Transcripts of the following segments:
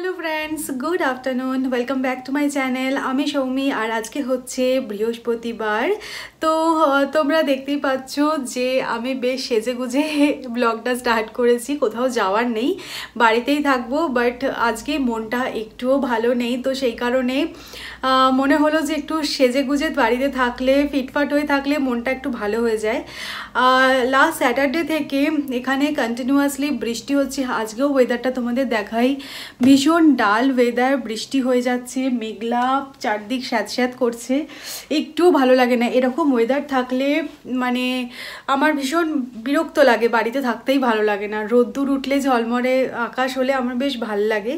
Hello friends good afternoon welcome back to my channel आमी सौमी और आज के होच्छे बृहस्पतिवार तो তোমরা দেখতেই পাচ্ছ যে আমি বেশ সেজে গুজে ব্লগটা স্টার্ট করেছি কোথাও যাওয়ার নেই বাড়িতেই থাকবো বাট আজকে মনটা একটুও ভালো নেই তো সেই কারণে মনে হলো যে একটু সেজে গুজে বাড়িতে থাকলে ফিটফাট হয়ে থাকলে মনটা একটু ভালো হয়ে যায় লাস্ট স্যাটারডে থেকে এখানে কন্টিনিউয়াসলি বৃষ্টি হচ্ছে আজকেও ওয়েদারটা তোমাদের দেখাই ভীষণ ডাল ওয়েদার বৃষ্টি হয়ে যাচ্ছে মেঘলা চারদিক স্যাঁতস্যাঁত করছে একটু ভালো লাগে না এরকম ওয়েদার থাকলে মানে আমার ভীষণ বিরক্ত লাগে বাড়িতে থাকতেই ভালো লাগে না রোদ্দুর উঠলে ঝলমলে আকাশ হলে আমার বেশ ভালো লাগে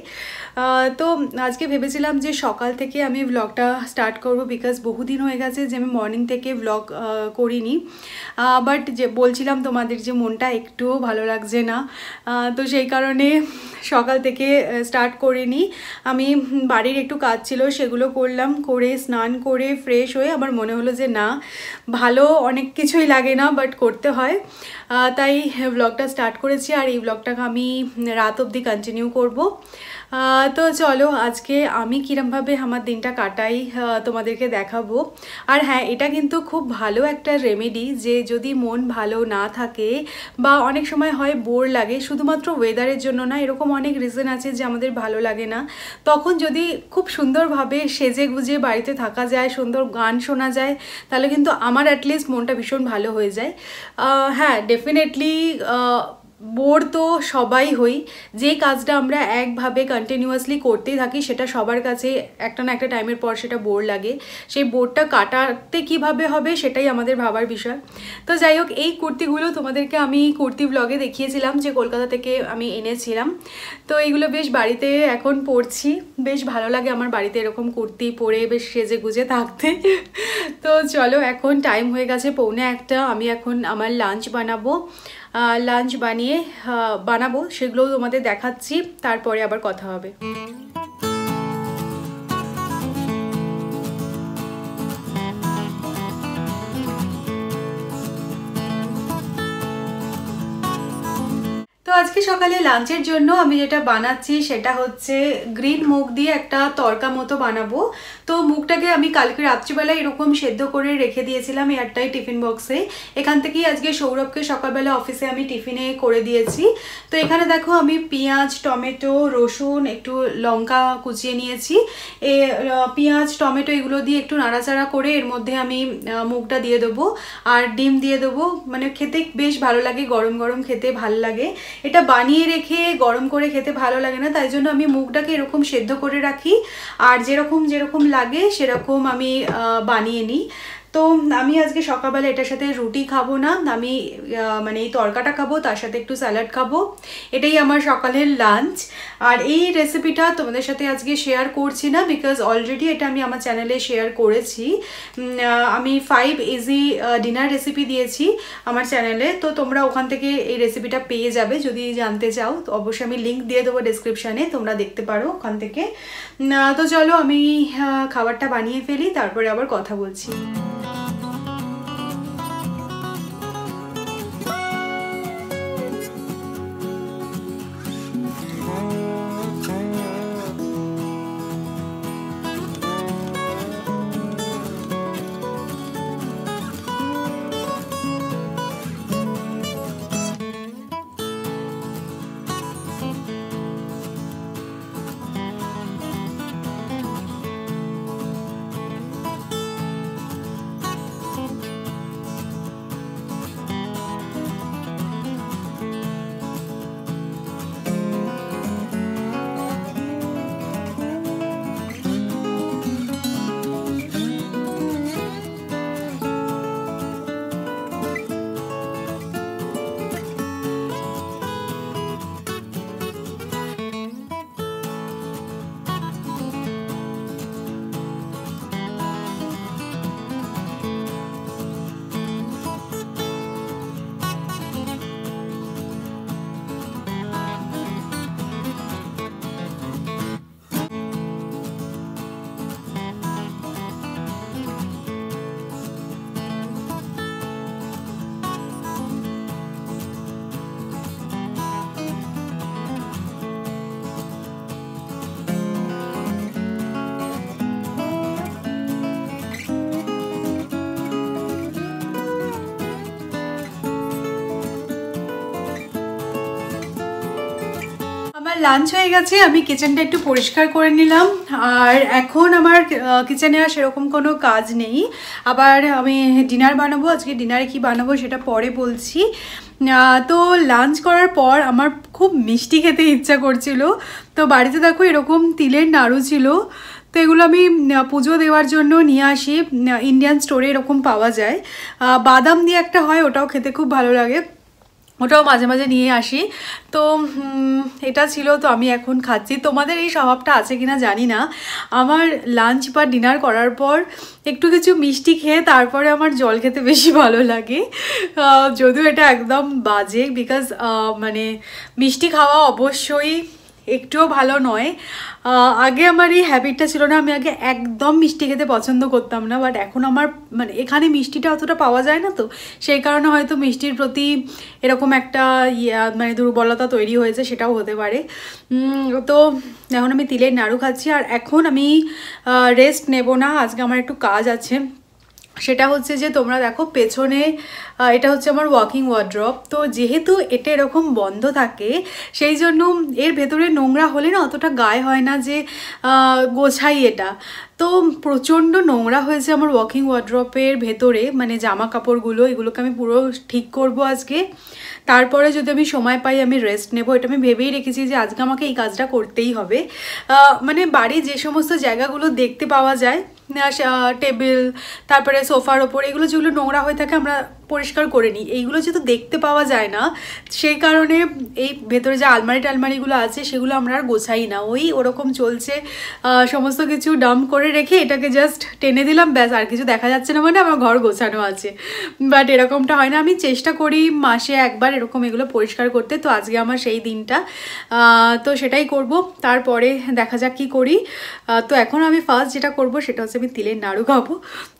তো আজকে ভেবেছিলাম যে সকাল থেকে আমি ব্লগটা স্টার্ট করব বিকজ বহুদিন হয়ে গেছে যে আমি মর্নিং থেকে ব্লগ করিনি বাট যে বলছিলাম তোমাদের যে মনটা একটুও ভালো লাগছে না তো সেই কারণে সকাল থেকে স্টার্ট করিনি আমি বাড়ির একটু কাজ ছিল সেগুলো করলাম করে স্নান করে ফ্রেশ হয়ে আমার মনে হলো যে না ভালো অনেক কিছুই লাগে না বাট করতে হয় তাই ব্লগটা স্টার্ট করেছি আর এই ব্লগটাকে আমি রাত অবধি কন্টিনিউ করব তো চলো আজকে আমি কিরমভাবে আমার দিনটা কাটাই তোমাদেরকে দেখাবো আর হ্যাঁ এটা কিন্তু খুব ভালো একটা রেমেডি যে যদি মন ভালো না থাকে বা অনেক সময় হয় বোর লাগে শুধুমাত্র ওয়েদারের জন্য না এরকম অনেক রিজন আছে যে আমাদের ভালো লাগে না তখন যদি খুব সুন্দরভাবে সেজে গুজে বাড়িতে থাকা যায় সুন্দর গান শোনা যায় তাহলে কিন্তু আমার অ্যাটলিস্ট মনটা ভীষণ ভালো হয়ে যায় হ্যাঁ ডেফিনেটলি বোর তো সবাই হই যে কাজটা আমরা একভাবে কন্টিনিউয়াসলি করতেই থাকি সেটা সবার কাছে একটা না একটা টাইমের পর সেটা বোর লাগে সেই বোরটা কাটাতে কিভাবে হবে সেটাই আমাদের ভাবার বিষয় তো যাই হোক এই কুর্তিগুলো তোমাদেরকে আমি কুর্তি ব্লগে দেখিয়েছিলাম যে কলকাতা থেকে আমি এনেছিলাম তো এইগুলো বেশ বাড়িতে এখন পরছি বেশ ভালো লাগে আমার বাড়িতে এরকম কুর্তি পরে বেশ সেজে গুজে থাকতে তো চলো এখন টাইম হয়ে গেছে 1:45 আমি এখন আমার লাঞ্চ বানাবো লাঞ্চ বানাবো সেগুলোও তোমাদের দেখাচ্ছি তারপরে আবার কথা হবে তো আজকে সকালে লাঞ্চের জন্য আমি যেটা বানাচ্ছি সেটা হচ্ছে গ্রিন মুগ দিয়ে একটা তরকা মতো বানাবো তো মুগটাকে আমি কালকে রাত্রিবেলায় এরকম সেদ্ধ করে রেখে দিয়েছিলাম এয়ারটাইট টিফিন বক্সে এখান থেকেই আজকে সৌরভকে সকালবেলা অফিসে আমি টিফিনে করে দিয়েছি তো এখানে দেখো আমি পেঁয়াজ টমেটো রসুন একটু লঙ্কা কুচিয়ে নিয়েছি পেঁয়াজ টমেটো এগুলো দিয়ে একটু নাড়াচাড়া করে এর মধ্যে আমি মুগটা দিয়ে দেবো আর ডিম দিয়ে দেবো মানে খেতে বেশ ভালো লাগে গরম গরম খেতে ভালো লাগে এটা বানিয়ে রেখে গরম করে খেতে ভালো লাগে না তাই জন্য আমি মুগটাকে এরকম সেদ্ধ করে রাখি আর যেরকম লাগে সেরকম আমি বানিয়ে নিই তো আমি আজকে সকালবেলা এটার সাথে রুটি খাবো না আমি মানে এই তরকাটা খাবো তার সাথে একটু স্যালাড খাবো এটাই আমার সকালের লাঞ্চ আর এই রেসিপিটা তোমাদের সাথে আজকে শেয়ার করছি না বিকজ অলরেডি এটা আমি আমার চ্যানেলে শেয়ার করেছি আমি 5 ইজি ডিনার রেসিপি দিয়েছি আমার চ্যানেলে তো তোমরা ওখান থেকে এই রেসিপিটা পেয়ে যাবে যদি জানতে চাও তো অবশ্যই আমি লিঙ্ক দিয়ে দেবো ডেসক্রিপশানে তোমরা দেখতে পারো ওখান থেকে তো চলো আমি খাবারটা বানিয়ে ফেলি তারপরে আবার কথা বলছি আমার লাঞ্চ হয়ে গেছে, আমি কিচেনটা একটু পরিষ্কার করে নিলাম। আর এখন আমার কিচেনে আর সেরকম কোনো কাজ নেই। আবার আমি ডিনার বানাবো, আজকে ডিনারে কি বানাবো সেটা পরে বলছি। তো লাঞ্চ করার পর আমার খুব মিষ্টি খেতে ইচ্ছা করছিল। তো বাড়িতে দেখো এরকম তিলের নাড়ু ছিল, তো এগুলো আমি পুজো দেওয়ার জন্য নিয়ে আসি। ইন্ডিয়ান স্টোরে এরকম পাওয়া যায়। বাদাম দিয়ে একটা হয়, ওটাও খেতে খুব ভালো লাগে, ওটাও মাঝে মাঝে নিয়ে আসি। তো এটা ছিল, তো আমি এখন খাচ্ছি। তোমাদের এই স্বভাবটা আছে কিনা জানি না, আমার লাঞ্চ বা ডিনার করার পর একটু কিছু মিষ্টি খেয়ে তারপরে আমার জল খেতে বেশি ভালো লাগে। যদিও এটা একদম বাজে, বিকজ মানে মিষ্টি খাওয়া অবশ্যই একটুও ভালো নয়। আগে আমার এই হ্যাবিটটা ছিল না, আমি আগে একদম মিষ্টি খেতে পছন্দ করতাম না, বাট এখন আমার মানে এখানে মিষ্টিটা অতটা পাওয়া যায় না, তো সেই কারণে হয়তো মিষ্টির প্রতি এরকম একটা মানে দুর্বলতা তৈরি হয়েছে, সেটাও হতে পারে। তো এখন আমি তিলের নাড়ু খাচ্ছি। আর এখন আমি রেস্ট নেব না, আজকে আমার একটু কাজ আছে। সেটা হচ্ছে যে তোমরা দেখো পেছনে এটা হচ্ছে আমার ওয়াকিং ওয়ার্ড্রপ। তো যেহেতু এটা এরকম বন্ধ থাকে, সেই জন্য এর ভেতরে নোংরা হলে না অতটা গায়ে হয় না যে গোছাই এটা। তো প্রচণ্ড নোংরা হয়েছে আমার ওয়াকিং ওয়ার্ড্রপের ভেতরে, মানে জামা কাপড়গুলো, এগুলোকে আমি পুরো ঠিক করব আজকে। তারপরে যদি আমি সময় পাই আমি রেস্ট নেব, এটা আমি ভেবেই রেখেছি যে আজকে আমাকে এই কাজটা করতেই হবে। মানে বাড়ির যে সমস্ত জায়গাগুলো দেখতে পাওয়া যায়, টেবিল, তারপরে সোফার ওপর, এগুলো যেগুলো নোংরা হয়ে থাকে আমরা পরিষ্কার করে নিই। এইগুলো যেহেতু দেখতে পাওয়া যায় না, সেই কারণে এই ভেতরে যে আলমারি টালমারিগুলো আছে সেগুলো আমরা আর গোছাই না, ওরকম চলছে। সমস্ত কিছু ডাম্প করে রেখে এটাকে জাস্ট টেনে দিলাম, ব্যাস, আর কিছু দেখা যাচ্ছে না, মানে আমার ঘর গোছানো আছে। বাট এরকমটা হয় না, আমি চেষ্টা করি মাসে একবার এরকম এগুলো পরিষ্কার করতে। তো আজকে আমার সেই দিনটা, তো সেটাই করব। তারপরে দেখা যাক কী করি। তো এখন আমি ফার্স্ট যেটা করব সেটা হচ্ছে আমি তিলের নাড়ু খাবো,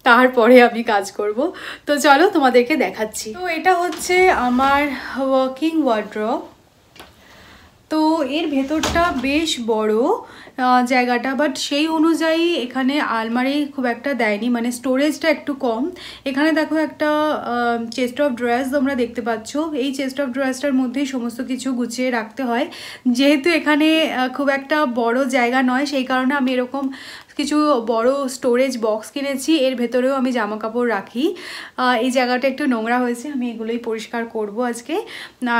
তারপরে আমি কাজ করব। তো চলো তোমাদেরকে দেখাচ্ছি। তো এটা হচ্ছে আমার ওয়াকিং ওয়ার্ড্রপ। তো এর ভেতরটা বেশ বড় জায়গাটা, বাট সেই অনুযায়ী এখানে আলমারি খুব একটা দেয়নি, মানে স্টোরেজটা একটু কম। এখানে দেখো একটা চেস্ট অফ ড্রয়ার্স তোমরা দেখতে পাচ্ছ। এই চেস্ট অফ ড্রয়ার্সটার মধ্যেই সমস্ত কিছু গুছিয়ে রাখতে হয়। যেহেতু এখানে খুব একটা বড় জায়গা নয়, সেই কারণে আমি এরকম কিছু বড় স্টোরেজ বক্স কিনেছি, এর ভেতরেও আমি জামা কাপড় রাখি। এই জায়গাটা একটু নোংরা হয়েছে, আমি এগুলোই পরিষ্কার করব আজকে।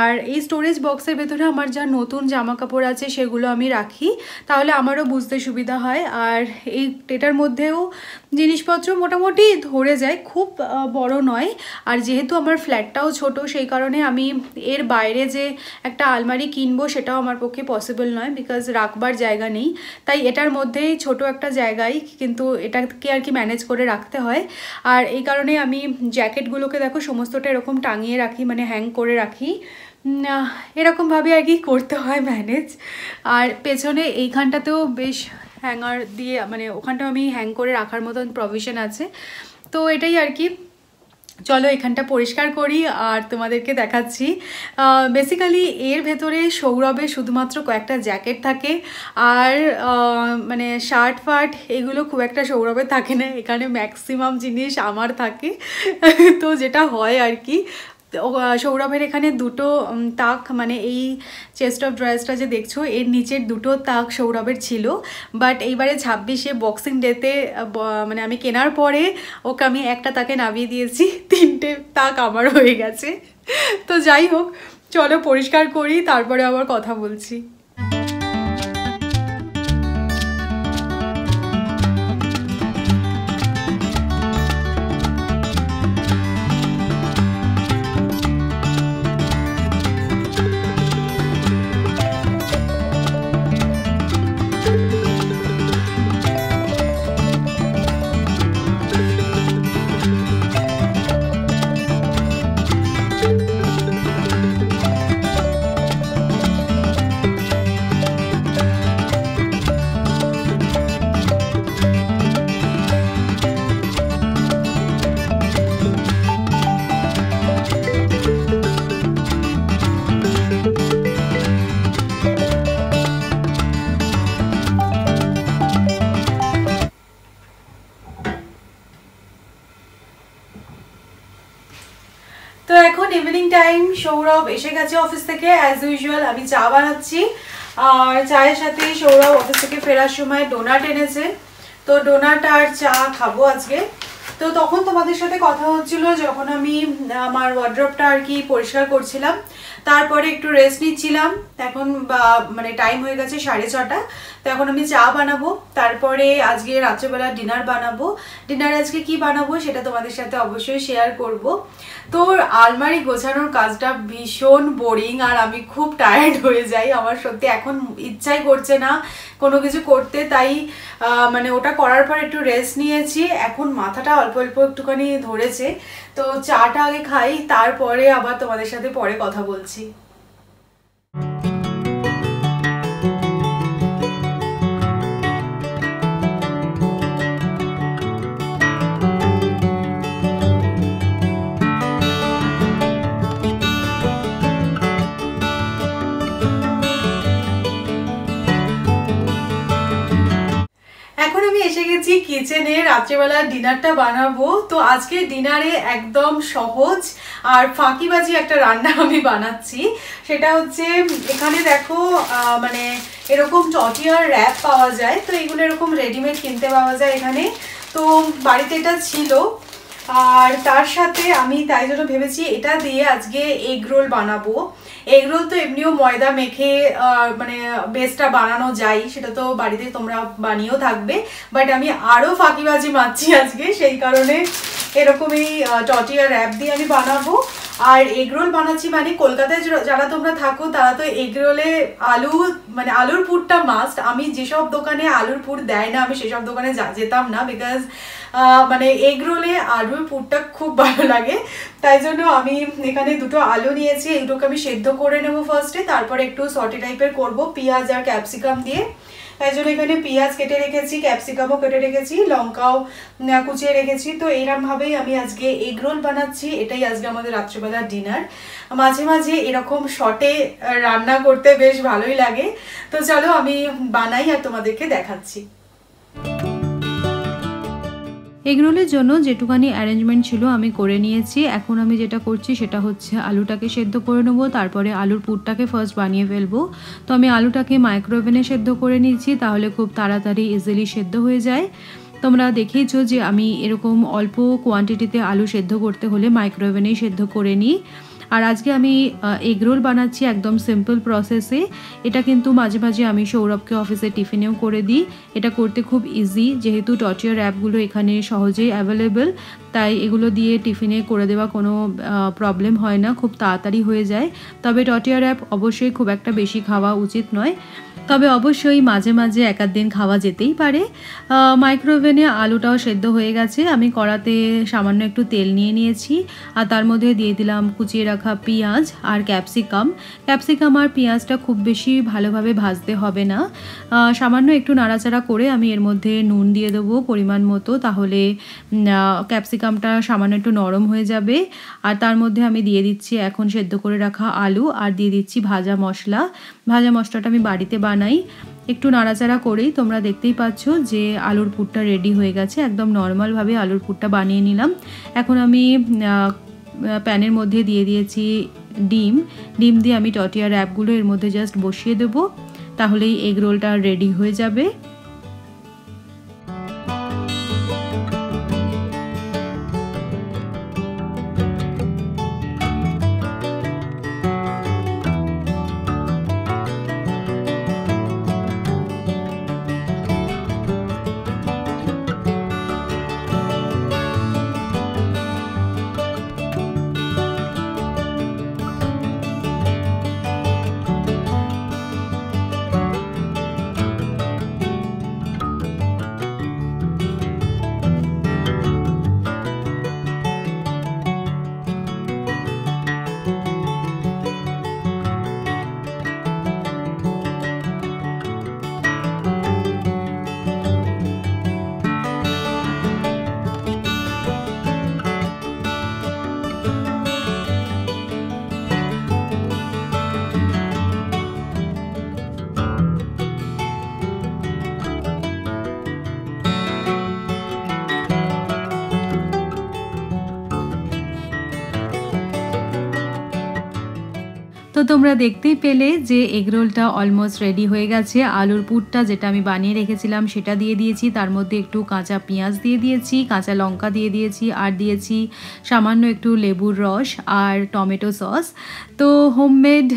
আর এই স্টোরেজ বক্সের ভেতরে আমার যা নতুন জামা কাপড় আছে সেগুলো আমি রাখি, তাহলে আমারও বুঝতে সুবিধা হয়। আর এটার মধ্যেও জিনিসপত্র মোটামুটি ধরে যায়, খুব বড় নয়। আর যেহেতু আমার ফ্ল্যাটটাও ছোট, সেই কারণে আমি এর বাইরে যে একটা আলমারি কিনবো সেটাও আমার পক্ষে পসিবল নয়, বিকজ রাখবার জায়গা নেই। তাই এটার মধ্যেই ছোট একটা জায়গায় কিন্তু এটাকে আর কি ম্যানেজ করে রাখতে হয়। আর এই কারণে আমি জ্যাকেটগুলোকে দেখো সমস্তটা এরকম টাঙিয়ে রাখি, মানে হ্যাং করে রাখি, এরকমভাবে আর কি করতে হয় ম্যানেজ। আর পেছনে এইখানটাতেও বেশ হ্যাঙ্গার দিয়ে, মানে ওখানটাও আমি হ্যাং করে রাখার মতন প্রভিশন আছে। তো এটাই আর কি। চলো এখানটা পরিষ্কার করি আর তোমাদেরকে দেখাচ্ছি। বেসিক্যালি এর ভেতরে সৌরভের শুধুমাত্র কয়েকটা জ্যাকেট থাকে, আর মানে শার্ট ফার্ট এগুলো খুব একটা সৌরভের থাকে না। এখানে ম্যাক্সিমাম জিনিস আমার থাকে। তো যেটা হয় আর কি, সৌরভের এখানে দুটো তাক, মানে এই চেস্ট অফ ড্রয়ার্সটা যে দেখছো এর নিচের দুটো তাক সৌরভের ছিল, বাট এইবারে 26-এ বক্সিং ডেতে মানে আমি কেনার পরে ওকে আমি একটা তাকে নামিয়ে দিয়েছি, 3টে তাক আমার হয়ে গেছে। তো যাই হোক, চলো পরিষ্কার করি, তারপরে আবার কথা বলছি। তো এখন ইভিনিং টাইম, সৌরভ এসে গেছে অফিস থেকে, অ্যাজ ইউজুয়াল আমি চা বানাচ্ছি। আর চায়ের সাথে সৌরভ অফিস থেকে ফেরার সময় ডোনাট এনেছে, তো ডোনাট আর চা খাবো আজকে। তো তখন তোমাদের সাথে কথা হচ্ছিল যখন আমি আমার ওয়ার্ড্রপটা আর কি পরিষ্কার করছিলাম, তারপরে একটু রেস্ট নিচ্ছিলাম। এখন মানে টাইম হয়ে গেছে 6:30। তো এখন আমি চা বানাবো, তারপরে আজকে রাত্রেবেলা ডিনার বানাবো। ডিনার আজকে কি বানাবো সেটা তোমাদের সাথে অবশ্যই শেয়ার করব। তো আলমারি গোছানোর কাজটা ভীষণ বোরিং আর আমি খুব টায়ার্ড হয়ে যাই। আমার সত্যি এখন ইচ্ছাই করছে না কোনো কিছু করতে, তাই মানে ওটা করার পর একটু রেস্ট নিয়েছি। এখন মাথাটা অল্প অল্প একটুখানি ধরেছে, তো চাটা আগে খাই, তারপরে আবার তোমাদের সাথে পরে কথা বলছি। এখন আমি এসে গেছি কিচেনে, রাত্রেবেলা ডিনারটা বানাবো। তো আজকে ডিনারে একদম সহজ আর ফাঁকিবাজি একটা রান্না আমি বানাচ্ছি। সেটা হচ্ছে এখানে দেখো মানে এরকম টর্টিয়ার র্যাপ পাওয়া যায়, তো এগুলো এরকম রেডিমেড কিনতে পাওয়া যায় এখানে। তো বাড়িতে এটা ছিল, আর তার সাথে আমি তাই জন্য ভেবেছি এটা দিয়ে আজকে এগ রোল বানাবো। এগ রোল তো এমনিও ময়দা মেখে মানে বেসটা বানানো যায়, সেটা তো বাড়িতে তোমরা বানিয়েও থাকবে, বাট আমি আরও ফাঁকিবাজি মারছি আজকে, সেই কারণে এরকমই টর্টিয়া র্যাপ দিয়ে আমি বানাবো। আর এগ রোল বানাচ্ছি মানে কলকাতায় যারা তোমরা থাকো তারা তো এগ রোলে আলু মানে আলুর পুরটা মাস্ট। আমি যেসব দোকানে আলুর পুর দেয় না আমি সেসব দোকানে যেতাম না, বিকজ মানে এগ রোলে আলুর পুরটা খুব ভালো লাগে। তাই জন্য আমি এখানে দুটো আলু নিয়েছি, এগুলোকে আমি সেদ্ধ করে নেবো ফার্স্টে, তারপরে একটু সটে টাইপের করবো পেঁয়াজ আর ক্যাপসিকাম দিয়ে। তাই জন্য এখানে পেঁয়াজ কেটে রেখেছি, ক্যাপসিকামও কেটে রেখেছি, লঙ্কাও কুচিয়ে রেখেছি। তো এইরকমভাবেই আমি আজকে এগ রোল বানাচ্ছি, এটাই আজকে আমাদের রাত্রেবেলার ডিনার। মাঝে মাঝে এরকম শর্টে রান্না করতে বেশ ভালোই লাগে। তো চলো আমি বানাই আর তোমাদেরকে দেখাচ্ছি। এগরোলের জন্য যেটুকানি অ্যারেঞ্জমেন্ট ছিল আমি করে নিয়েছি। এখন আমি যেটা করছি সেটা হচ্ছে আলুটাকে সেদ্ধ করে নেবো, তারপরে আলুর পুরটাকে ফার্স্ট বানিয়ে ফেলবো। তো আমি আলুটাকে মাইক্রোওভেনে সেদ্ধ করে নিচ্ছি, তাহলে খুব তাড়াতাড়ি ইজিলি সেদ্ধ হয়ে যায়। তোমরা দেখেইছো যে আমি এরকম অল্প কোয়ান্টিটিতে আলু সেদ্ধ করতে হলে মাইক্রোওভেনেই সেদ্ধ করে নিই। আর আজকে আমি এগ রোল বানাচ্ছি একদম সিম্পল প্রসেসে। এটা কিন্তু মাঝে মাঝে আমি সৌরভকে অফিসে টিফিনেও করে দিই। এটা করতে খুব ইজি, যেহেতু টর্টিয়া র্যাপগুলো এখানে সহজেই অ্যাভেলেবেল, তাই এগুলো দিয়ে টিফিনে করে দেওয়া কোনো প্রবলেম হয় না, খুব তাড়াতাড়ি হয়ে যায়। তবে টর্টিয়া র্যাপ অবশ্যই খুব একটা বেশি খাওয়া উচিত নয়, তবে অবশ্যই মাঝে মাঝে এক আধ দিন খাওয়া যেতেই পারে। মাইক্রোওভেনে আলুটাও সেদ্ধ হয়ে গেছে। আমি কড়াতে সামান্য একটু তেল নিয়ে নিয়েছি, আর তার মধ্যে দিয়ে দিলাম কুচিয়ে রাখা পেঁয়াজ আর ক্যাপসিকাম। ক্যাপসিকাম আর পেঁয়াজটা খুব বেশি ভালোভাবে ভাজতে হবে না, সামান্য একটু নাড়াচাড়া করে আমি এর মধ্যে নুন দিয়ে দেবো পরিমাণ মতো, তাহলে ক্যাপসিকামটা সামান্য একটু নরম হয়ে যাবে। আর তার মধ্যে আমি দিয়ে দিচ্ছি এখন সেদ্ধ করে রাখা আলু, আর দিয়ে দিচ্ছি ভাজা মশলা। ভাজা মশলাটা আমি বাড়িতে বানাই। একটু নাড়াচাড়া করেই তোমরা দেখতেই পাচ্ছ যে আলুর পুরটা রেডি হয়ে গেছে। একদম নর্মালভাবে আলুর পুরটা বানিয়ে নিলাম। এখন আমি প্যানের মধ্যে দিয়ে দিয়েছি ডিম দিয়ে আমি টর্টিয়া র্যাপগুলো এর মধ্যে জাস্ট বসিয়ে দেবো, তাহলেই এগ রোলটা রেডি হয়ে যাবে। তো তোমরা দেখতেই পেলে যে এগরোলটা অলমোস্ট রেডি হয়ে গেছে। আলুর পুরটা যেটা আমি বানিয়ে রেখেছিলাম সেটা দিয়ে দিয়েছি, তার মধ্যে একটু কাঁচা পেঁয়াজ দিয়ে দিয়েছি, কাঁচা লঙ্কা দিয়ে দিয়েছি, আর দিয়েছি সামান্য একটু লেবুর রস আর টমেটো সস। তো হোমমেড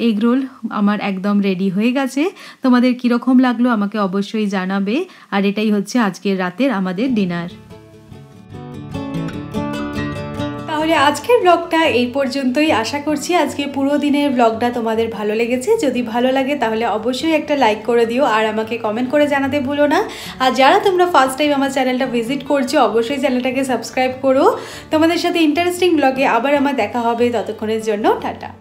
এগরোল আমার একদম রেডি হয়ে গেছে। তোমাদের কীরকম লাগলো আমাকে অবশ্যই জানাবে। আর এটাই হচ্ছে আজকের রাতের আমাদের ডিনার। তাহলে আজকের ব্লগটা এই পর্যন্তই। আশা করছি আজকে পুরো দিনের ব্লগটা তোমাদের ভালো লেগেছে। যদি ভালো লাগে তাহলে অবশ্যই একটা লাইক করে দিও আর আমাকে কমেন্ট করে জানাতে ভুলো না। আর যারা তোমরা ফার্স্ট টাইম আমার চ্যানেলটা ভিজিট করছো অবশ্যই চ্যানেলটাকে সাবস্ক্রাইব করো। তোমাদের সাথে ইন্টারেস্টিং ব্লগে আবার আমার দেখা হবে, ততক্ষণের জন্য টাটা।